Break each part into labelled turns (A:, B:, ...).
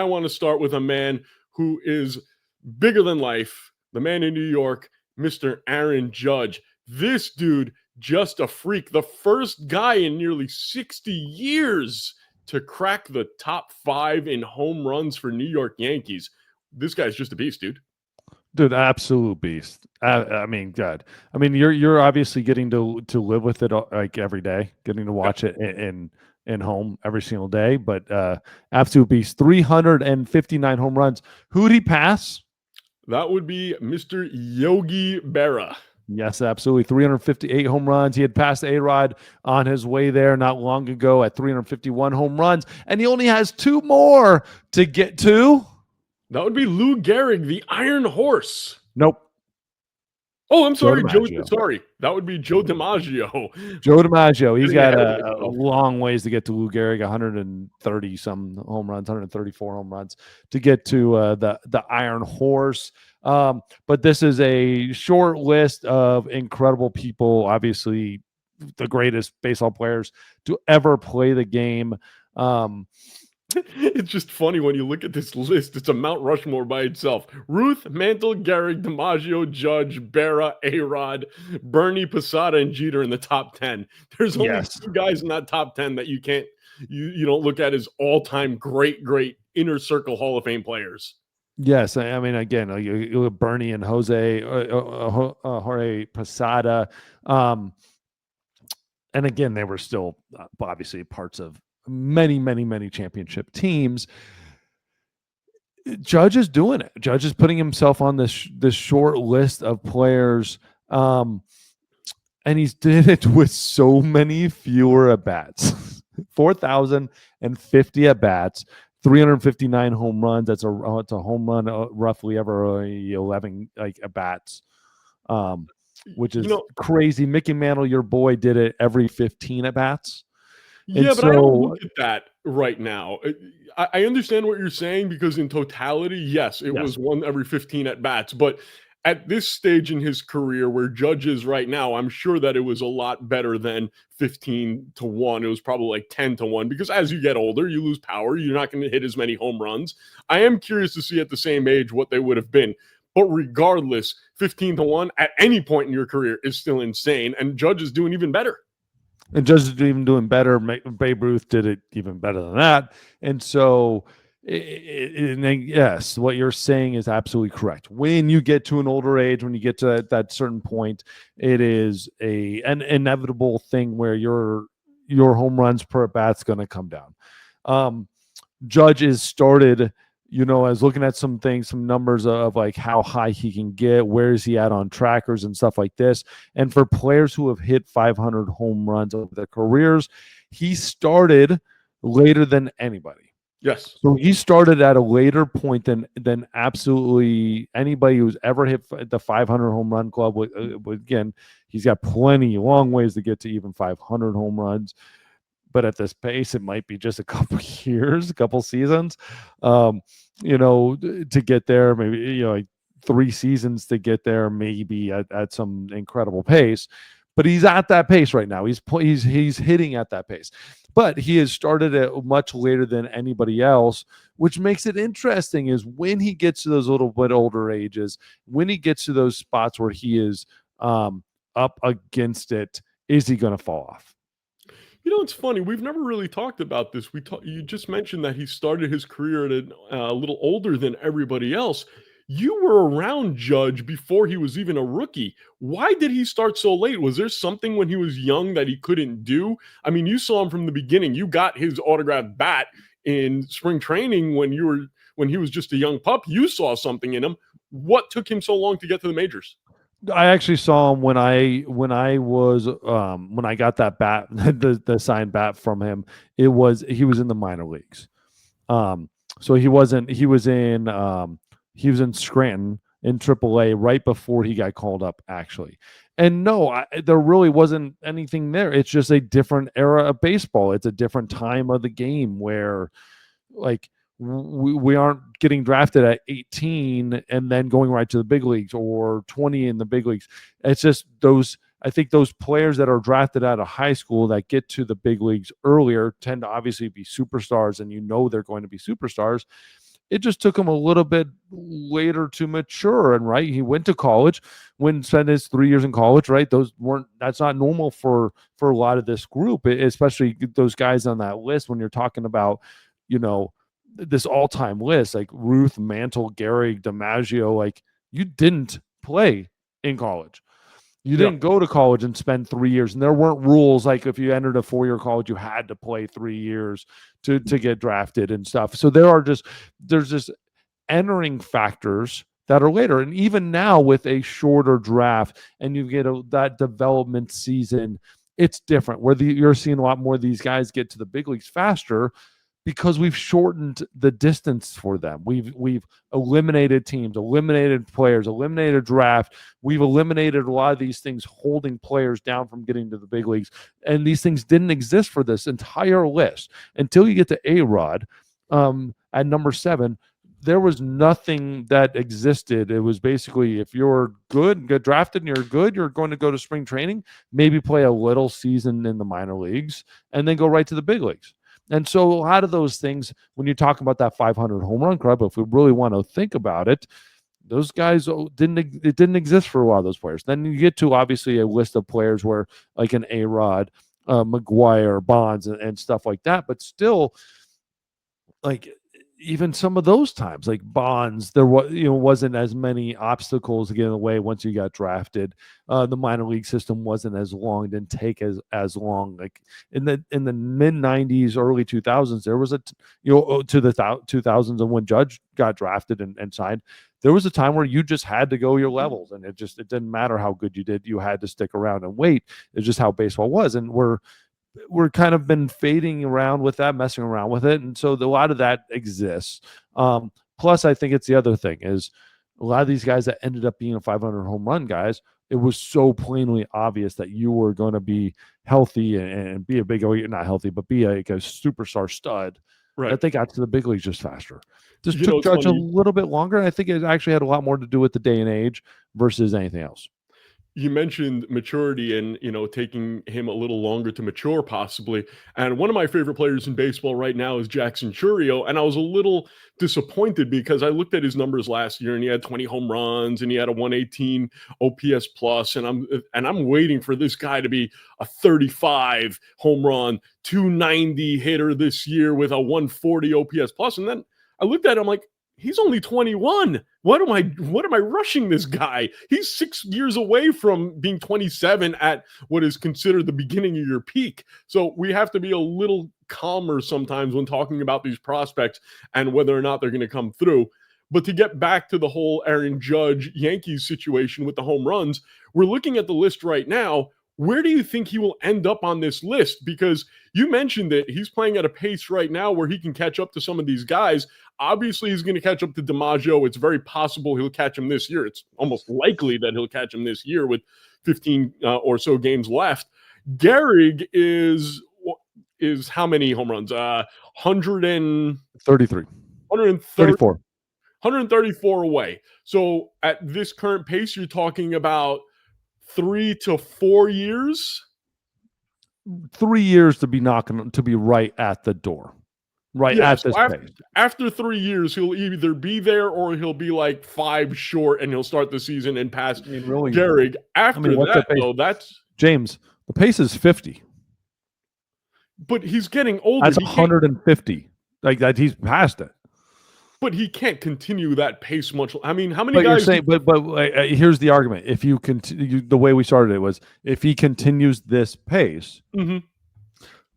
A: I want to start with a man who is bigger than life, the man in New York, Mr. Aaron Judge. This dude, just a freak. The first guy in nearly 60 years to crack the top 5 in home runs for New York Yankees. This guy's just a beast, dude.
B: Dude, absolute beast. I mean, God. I mean, you're obviously getting to live with it like every day, getting to watch it in home every single day. But absolute beast. 359 home runs. Who'd he pass?
A: That would be Mr. Yogi Berra.
B: Yes, absolutely. 358 home runs. He had passed A-Rod on his way there not long ago at 351 home runs, and he only has 2 more to get to.
A: That would be Lou Gehrig, the Iron Horse.
B: Nope.
A: Oh, I'm sorry, Joe. Sorry, that would be Joe DiMaggio.
B: Joe DiMaggio. He's got a long ways to get to Lou Gehrig. 130 some home runs, 134 home runs to get to the Iron Horse. But this is a short list of incredible people. Obviously, the greatest baseball players to ever play the game.
A: It's just funny when you look at this list. It's a Mount Rushmore by itself. Ruth, Mantle, Gehrig, DiMaggio, Judge, Berra, A-Rod, Bernie, Posada, and Jeter in the top 10. There's only 2 guys in that top 10 that you don't look at as all-time great inner circle Hall of Fame players.
B: Yes, I mean, again, you look at Bernie and Jorge Posada, and again, they were still obviously parts of many championship teams. Judge is doing it. Judge is putting himself on this short list of players, and he's did it with so many fewer at bats. 4,050 at bats, 359 home runs. It's a home run roughly every 11 at bats, which is crazy. Mickey Mantle, your boy, did it every 15 at bats.
A: Yeah, but I don't look at that right now. I understand what you're saying because in totality, yes, it was 1 every 15 at bats. But at this stage in his career where Judge is right now, I'm sure that it was a lot better than 15-1. It was probably like 10-1 because as you get older, you lose power. You're not going to hit as many home runs. I am curious to see at the same age what they would have been. But regardless, 15-1 at any point in your career is still insane. And Judge is doing even better.
B: And Judge is even doing better. Babe Ruth did it even better than that. And so, yes, what you're saying is absolutely correct. When you get to an older age, when you get to that certain point, it is an inevitable thing where your home runs per at bat's going to come down. Judge is started. I was looking at some numbers of like how high he can get, where is he at on trackers and stuff like this. And for players who have hit 500 home runs over their careers, he started later than anybody.
A: Yes.
B: So he started at a later point than absolutely anybody who's ever hit the 500 home run club. Again, he's got long ways to get to even 500 home runs. But at this pace, it might be just a couple years, a couple seasons, to get there. Maybe, like 3 seasons to get there, maybe at some incredible pace. But he's at that pace right now. He's hitting at that pace. But he has started it much later than anybody else, which makes it interesting is when he gets to those little bit older ages, when he gets to those spots where he is up against it, is he going to fall off?
A: It's funny. We've never really talked about this. You just mentioned that he started his career at a little older than everybody else. You were around Judge before he was even a rookie. Why did he start so late? Was there something when he was young that he couldn't do? I mean, you saw him from the beginning. You got his autographed bat in spring training when he was just a young pup. You saw something in him. What took him so long to get to the majors?
B: I actually saw him when I got that bat, the signed bat from him. He was in the minor leagues. So he was in Scranton in AAA right before he got called up, actually. And no, there really wasn't anything there. It's just a different era of baseball. It's a different time of the game where, like, we aren't getting drafted at 18 and then going right to the big leagues or 20 in the big leagues. It's just I think those players that are drafted out of high school that get to the big leagues earlier tend to obviously be superstars, and they're going to be superstars. It just took him a little bit later to mature. And right, he went to college, spent his 3 years in college, right? That's not normal for a lot of this group, especially those guys on that list. When you're talking about, this all-time list, like Ruth, Mantle, Gehrig, DiMaggio, like, you didn't play in college. You didn't go to college and spend 3 years, and there weren't rules like if you entered a 4-year college, you had to play 3 years to get drafted and stuff. So there's just entering factors that are later, and even now with a shorter draft, and you get that development season, it's different. Where you're seeing a lot more of these guys get to the big leagues faster, because we've shortened the distance for them. We've eliminated teams, eliminated players, eliminated draft. We've eliminated a lot of these things holding players down from getting to the big leagues. And these things didn't exist for this entire list until you get to A-Rod at number 7. There was nothing that existed. It was basically, if you're good, get drafted, and you're good, you're going to go to spring training, maybe play a little season in the minor leagues, and then go right to the big leagues. And so a lot of those things, when you're talking about that 500 home run club, if we really want to think about it, those guys didn't exist for a lot of those players. Then you get to obviously a list of players where, like an A-Rod, McGuire, Bonds, and stuff like that. But still, like, even some of those times, like Bonds, there wasn't as many obstacles to get in the way once you got drafted. The minor league system wasn't as long, didn't take as long. Like in the mid 90s, early 2000s, there was to the 2000s, and when Judge got drafted and signed, there was a time where you just had to go your levels, and it didn't matter how good you did. You had to stick around and wait. It's just how baseball was, and we're kind of been fading around with that, messing around with it. And so a lot of that exists. Plus, I think it's the other thing is a lot of these guys that ended up being a 500 home run guys, it was so plainly obvious that you were going to be healthy and be a big, not healthy, but be a superstar stud. Right. That they got to the big leagues just faster. Just took Judge a little bit longer. And I think it actually had a lot more to do with the day and age versus anything else.
A: You mentioned maturity and, taking him a little longer to mature possibly. And one of my favorite players in baseball right now is Jackson Chourio. And I was a little disappointed because I looked at his numbers last year and he had 20 home runs and he had a 118 OPS plus. And I'm waiting for this guy to be a 35 home run, 290 hitter this year with a 140 OPS plus. And then I looked at him like, he's only 21. What am I rushing this guy? He's 6 years away from being 27 at what is considered the beginning of your peak. So we have to be a little calmer sometimes when talking about these prospects and whether or not they're going to come through. But to get back to the whole Aaron Judge Yankees situation with the home runs, we're looking at the list right now. Where do you think he will end up on this list? Because you mentioned that he's playing at a pace right now where he can catch up to some of these guys. Obviously, he's going to catch up to DiMaggio. It's very possible he'll catch him this year. It's almost likely that he'll catch him this year with 15 or so games left. Gehrig is how many home runs?
B: 133.
A: 134. 134 away. So at this current pace, you're talking about 3 to 4 years.
B: 3 years to be right at the door. Right at this pace.
A: After 3 years, he'll either be there or he'll be like 5 short, and he'll start the season and pass Gehrig. After that, though, that's
B: James. The pace is 50,
A: but he's getting older.
B: That's 150. Like that, he's past it.
A: But he can't continue that pace much. I mean, how many
B: but
A: guys?
B: You're saying, but here's the argument: if you continue, the way we started it was, if he continues this pace,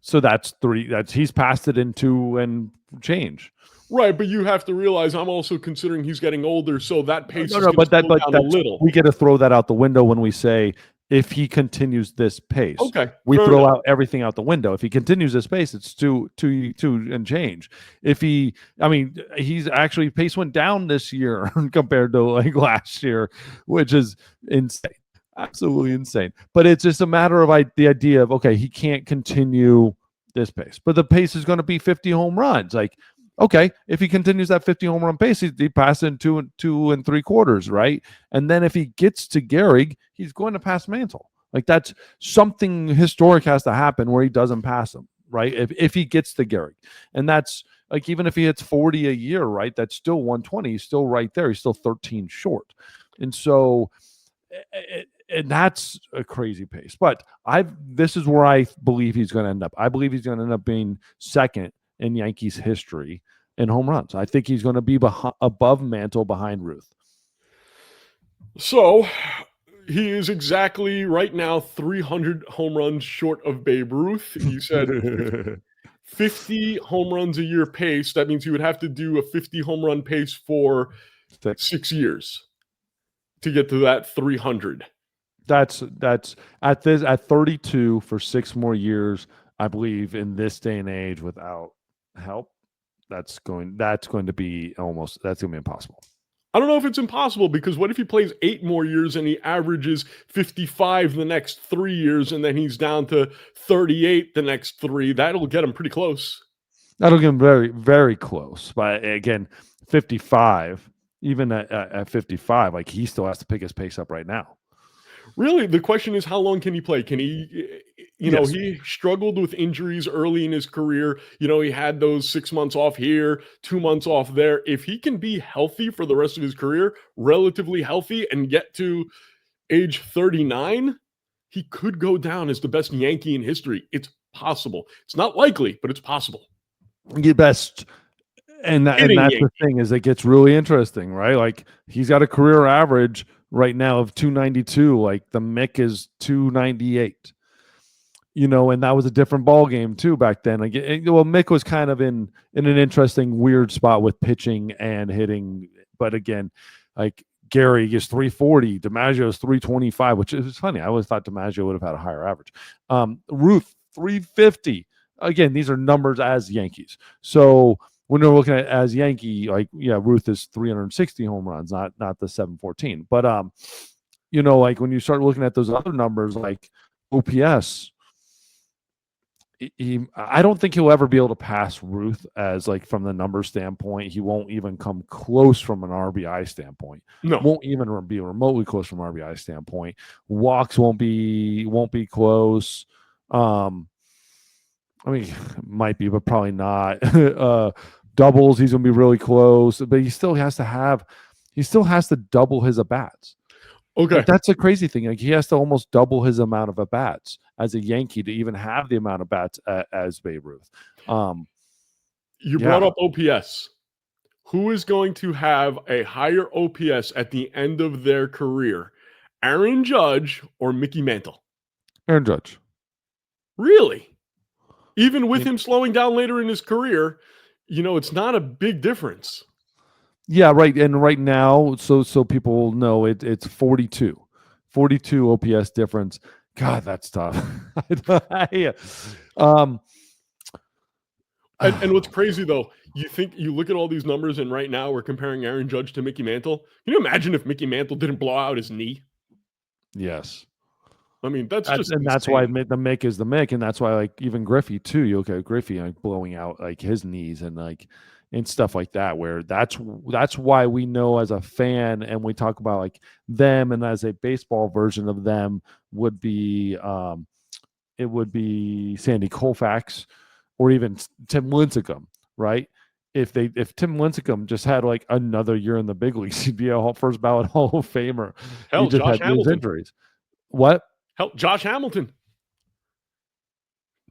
B: so that's 3. He's passed it in 2 and change.
A: Right, but you have to realize I'm also considering he's getting older, so that pace is
B: going to slow down a little. We get to throw that out the window when we say if he continues this pace.
A: Okay,
B: we throw out everything out the window. If he continues this pace, it's 2 and change. If he's actually pace went down this year compared to like last year, which is insane. Absolutely insane. But it's just a matter of the idea of, okay, he can't continue this pace, but the pace is going to be 50 home runs. Like, okay, if he continues that 50 home run pace, he passes in 2 3/4, right? And then if he gets to Gehrig, he's going to pass Mantle. Like, that's something historic has to happen where he doesn't pass him. right? If he gets the Gehrig, and that's like even if he hits 40 a year, right? That's still 120. He's still right there. He's still 13 short, and so and that's a crazy pace. But this is where I believe he's going to end up. I believe he's going to end up being second in Yankees history in home runs. I think he's going to be above Mantle, behind Ruth.
A: So he is exactly right now 300 home runs short of Babe Ruth. You said 50 home runs a year pace. That means he would have to do a 50 home run pace for 6 years to get to that 300.
B: That's at 32 for 6 more years. I believe in this day and age, without help, that's going to be impossible.
A: I don't know if it's impossible, because what if he plays 8 more years and he averages 55 the next 3 years, and then he's down to 38 the next 3? That'll get him pretty close.
B: That'll get him very, very close. But again, 55, even at 55, like he still has to pick his pace up right now.
A: Really, the question is, how long can he play? Can he, he struggled with injuries early in his career. He had those 6 months off here, 2 months off there. If he can be healthy for the rest of his career, relatively healthy, and get to age 39, he could go down as the best Yankee in history. It's possible. It's not likely, but it's possible.
B: The best. And that's the thing, is it gets really interesting, right? Like he's got a career average right now of 292. Like the Mick is 298. And that was a different ball game too back then. Like, Mick was kind of in an interesting, weird spot with pitching and hitting. But again, like Gehrig is 340, DiMaggio is 325, which is funny. I always thought DiMaggio would have had a higher average. Ruth 350. Again, these are numbers as Yankees. So when they're looking at as Yankee, like, Ruth is 360 home runs, not the 714. But like when you start looking at those other numbers, like OPS, I don't think he'll ever be able to pass Ruth as, like, from the number standpoint. He won't even come close from an RBI standpoint.
A: No,
B: won't even be remotely close from RBI standpoint. Walks won't be close. I mean, might be, but probably not. Doubles, he's gonna be really close, but he still has to double his at-bats.
A: Okay.
B: Like, that's a crazy thing. Like, he has to almost double his amount of at-bats as a Yankee to even have the amount of bats as Babe Ruth.
A: You brought up OPS. Who is going to have a higher OPS at the end of their career? Aaron Judge or Mickey Mantle?
B: Aaron Judge.
A: Really? Even with him slowing down later in his career, it's not a big difference.
B: Yeah, right. And right now, so people know it's 42 OPS difference. God, that's tough.
A: And what's crazy, though, you look at all these numbers, and right now we're comparing Aaron Judge to Mickey Mantle. Can you imagine if Mickey Mantle didn't blow out his knee?
B: Yes.
A: I mean, that's
B: why the Mick is the Mick, and that's why, like, even Griffey too. You look at Griffey, like, blowing out, like, his knees and stuff like that. Where that's why we know as a fan, and we talk about, like, them, and as a baseball version of them would be it would be Sandy Koufax or even Tim Lincecum, right? If Tim Lincecum just had, like, another year in the big leagues, he'd be a first ballot Hall of Famer.
A: Hell,
B: he just
A: Josh
B: had
A: Hamilton.
B: those injuries. What?
A: Hell, Josh Hamilton.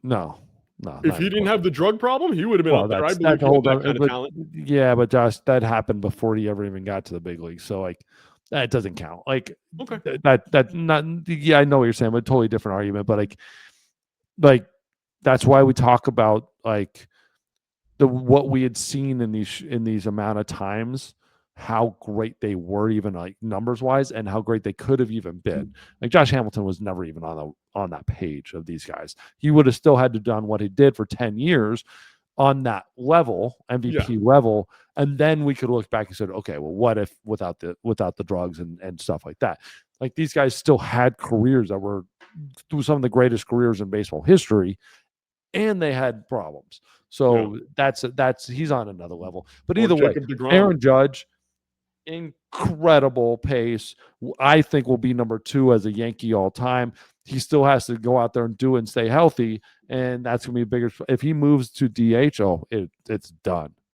B: No.
A: If he didn't have the drug problem, he would have been up there. I believe he had that kind of talent.
B: Yeah, but Josh, that happened before he ever even got to the big league. So, like, that doesn't count. Like,
A: okay,
B: that not. Yeah, I know what you're saying, but totally different argument. But like that's why we talk about, like, what we had seen in these amount of times, how great they were, even, like, numbers wise, and how great they could have even been. Like, Josh Hamilton was never even on that page of these guys. He would have still had to done what he did for 10 years on that level, MVP level, and then we could look back and said, okay, well, what if without the drugs and stuff like that? Like, these guys still had careers that were some of the greatest careers in baseball history, and they had problems. So that's he's on another level. But either way, Aaron Judge, incredible pace. I think will be number 2 as a Yankee all time. He still has to go out there and do it and stay healthy, and that's going to be bigger. If he moves to DH, it's done.